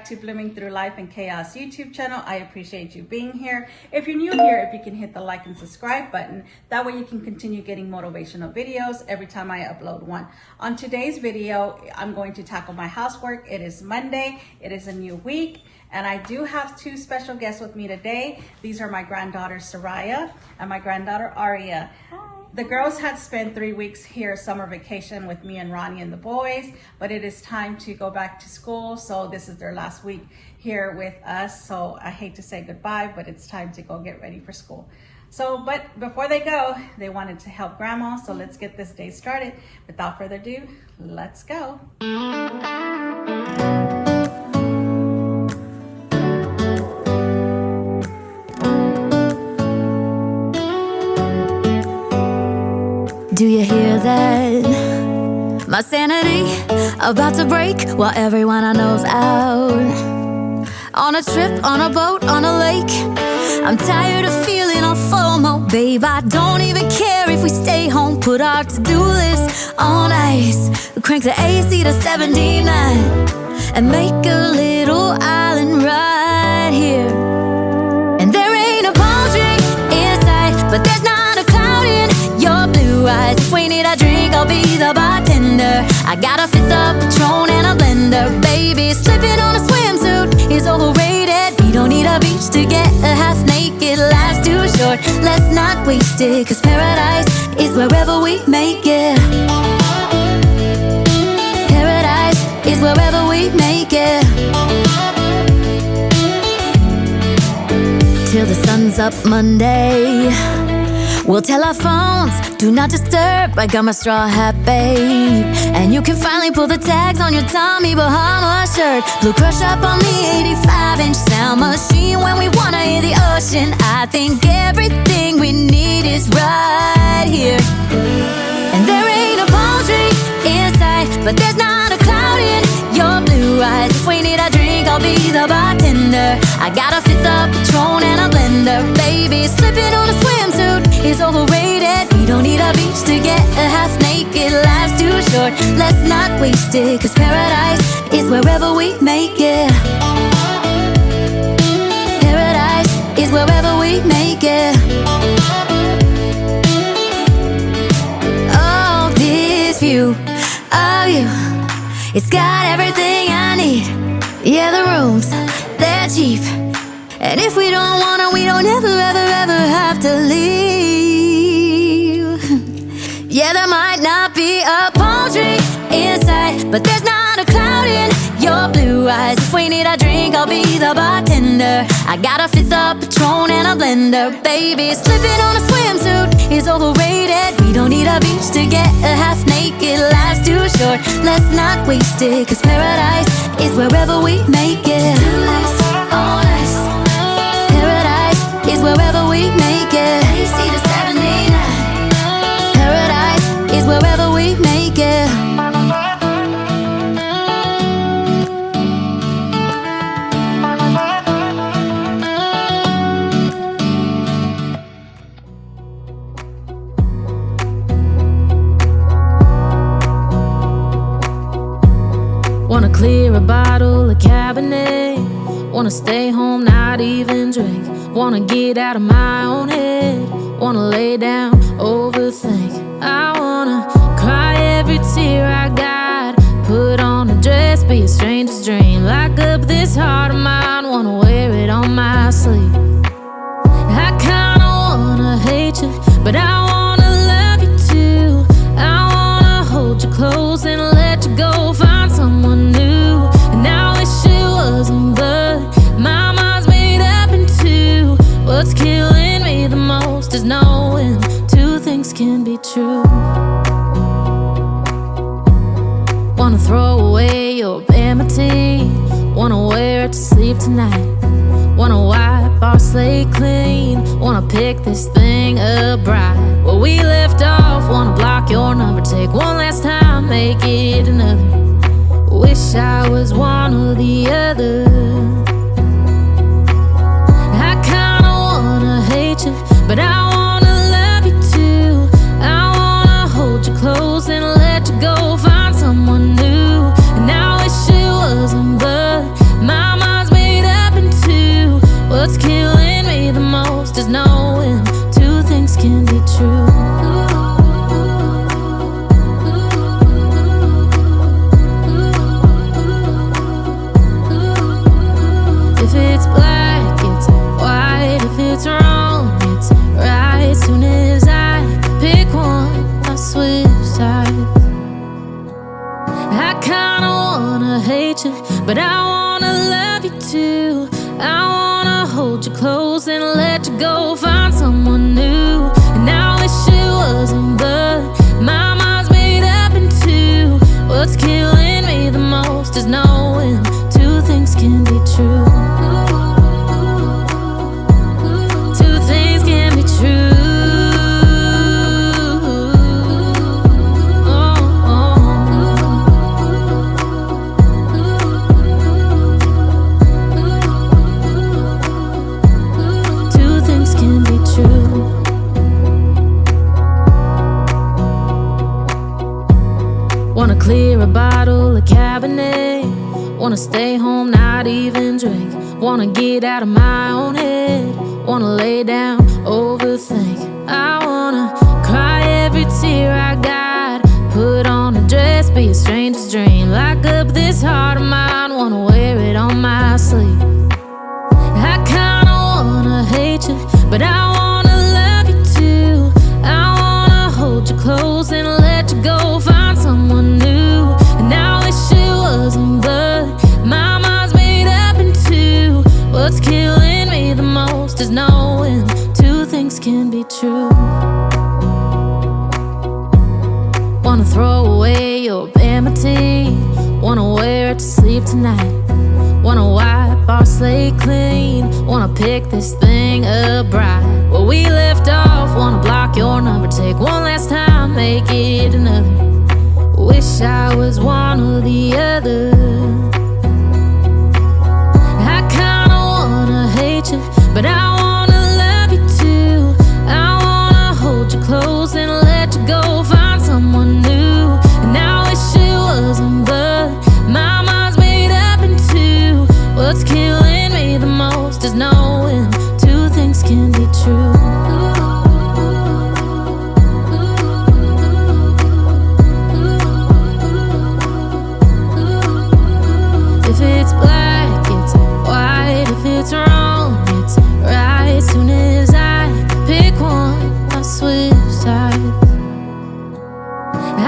to Blooming Through Life and Chaos YouTube channel. I appreciate you being here. If you're new here, if you can hit the like and subscribe button, that way you can continue getting motivational videos every time I upload one. On today's video, I'm going to tackle my housework. It is Monday, it is a new week, and I do have two special guests with me today. These are my granddaughters, Soraya and my granddaughter, Aria. The girls had spent 3 weeks here summer vacation with me and Ronnie and the boys, but it is time to go back to school. So this is their last week here with us. So I hate to say goodbye, but it's time to go get ready for school. But before they go, they wanted to help Grandma. So let's get this day started. Without further ado, let's go. Do you hear that? My sanity about to break while everyone I know's out. On a trip, on a boat, on a lake. I'm tired of feeling all FOMO, babe. I don't even care if we stay home. Put our to-do list on ice. Crank the AC to 79 and make a little island right here. And there ain't a palm tree in sight, but there's not a cloud in your blue eyes. If we need a drink, I'll be the bartender. I got a fifth of Patron and a blender. Baby, slipping on a swimsuit is overrated. We don't need a beach to get a half naked. Life's too short, let's not waste it. Cause paradise is wherever we make it. Paradise is wherever we make it. Till the sun's up Monday, we'll tell our phones, do not disturb. I got my straw hat, babe. And you can finally pull the tags on your Tommy Bahama shirt. Blue crush up on the 85-inch sound machine. When we wanna hear the ocean, I think everything we need is right here. And there ain't a palm tree in sight, but there's not a cloud in your blue eyes. If we need a drink, I'll be the bartender. I got a fifth of Patron and a blender. Baby, slipping on a swimsuit is overrated. We don't need a beach to get a half naked. Life's too short, let's not waste it. Cause paradise is wherever we make it. Paradise is wherever we make it. Oh, this view of you, it's got everything I need. Yeah, the rooms, they're cheap. And if we don't wanna, we don't ever, ever, ever have to leave. Yeah, there might not be a palm tree in sight, but there's not a cloud in your blue eyes. If we need a drink, I'll be the bartender. I got a fifth of Patron and a blender. Baby, slipping on a swimsuit is overrated. We don't need a beach to get a half naked. Life's too short, let's not waste it. Cause paradise is wherever we make it. Paradise is wherever we make it. AC to 79. Paradise is wherever we make it. Wanna clear a bottle of Cabernet. Wanna stay home, not even drink. Wanna get out of my own head. Wanna lay down, overthink. I wanna cry every tear I got. Put on a dress, be a stranger's dream. Lock up this heart of mine, wanna wear it on my sleeve. I kinda wanna hate you, but I wanna love you too. I wanna hold you close and let you go. Find someone new, and I wish it wasn't, but my mind's made up in two. What's killing me the most is knowing two things can be true. Wanna throw away your enmity. Wanna wear it to sleep tonight. Wanna wipe our slate clean. Wanna pick this thing up right where we left off. Wanna block your number, take one last time, make it another. Wish I was one or the other. I kinda wanna hate you, but I wanna love you too. I wanna hold you close and let you go. Find someone new, and I wish it wasn't, but my mind go find someone new. And now I wish it wasn't, but my mind's made up in two. What's killing me the most is knowing two things can be true. Two things can be true. Wanna clear a bottle of Cabernet. Wanna stay home, not even drink. Wanna get out of my own head. Wanna lay down, overthink. I wanna cry every tear I got. Put on a dress, be a stranger's dream. Lock up this heart of mine, wanna wear it on my sleeve. I kinda wanna hate you, but I wanna love you too. I wanna hold you close and let you go. Find someone new. And now I wish it wasn't, but my mind's made up in two. What's killing me the most is knowing two things can be true. Wanna throw away your vanity. Wanna wear it to sleep tonight. Wanna wipe our slate clean. Wanna pick this thing up right where we left off. Wanna block your number, take one last time, make it another. Wish I was one or the other. I kinda wanna hate you, but I wanna love you too. I wanna hold you close and let you go. Find someone new. And now I wish it wasn't, but my mind's made up in two. What's killing me the most is knowing two things can be true. If it's black, it's white. If it's wrong, it's right. Soon as I pick one, I switch sides.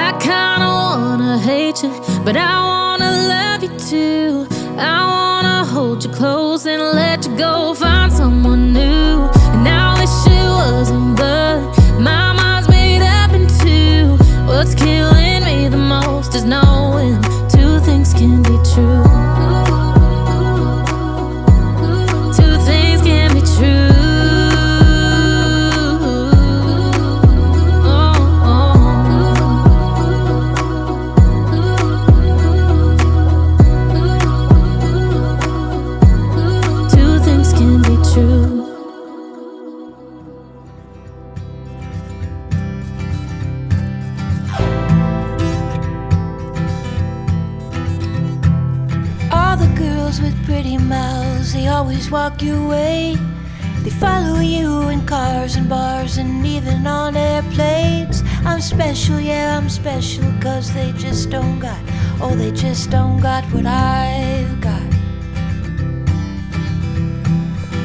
I kinda wanna hate you, but I wanna love you too. I wanna hold you close and let you go. Find someone new. And now I wish it wasn't, but my mind's made up in two. What's killing me the most is knowing two things can be true. Two things can be true. With pretty mouths, they always walk your way. They follow you in cars and bars and even on airplanes. I'm special, yeah, I'm special, 'cause they just don't got, oh, they just don't got what I've got.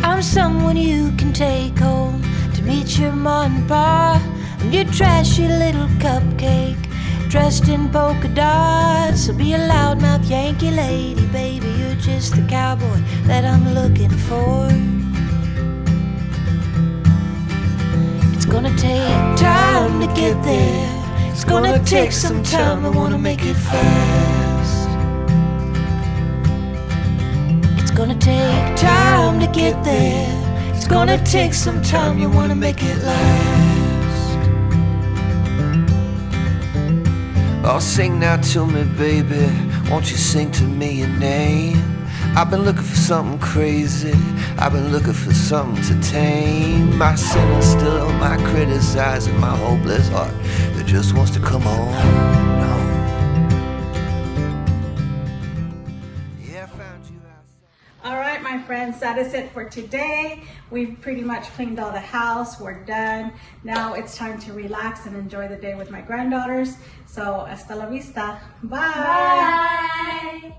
I'm someone you can take home to meet your mom and pa. I'm your trashy little cupcake dressed in polka dots. So be a loudmouth Yankee lady, baby, you're just the cowboy that I'm looking for. It's gonna take time to get there. It's gonna take some time, I wanna make it fast. It's gonna take time to get there. It's gonna take some time, you wanna make it last. Oh, sing now to me, baby. Won't you sing to me your name? I've been looking for something crazy. I've been looking for something to tame my sinner still, my criticizing, my hopeless heart that just wants to come home. Yeah, I found you outside. All right, my friends, that is it for today. We've pretty much cleaned all the house. We're done. Now it's time to relax and enjoy the day with my granddaughters. So hasta la vista. Bye. Bye.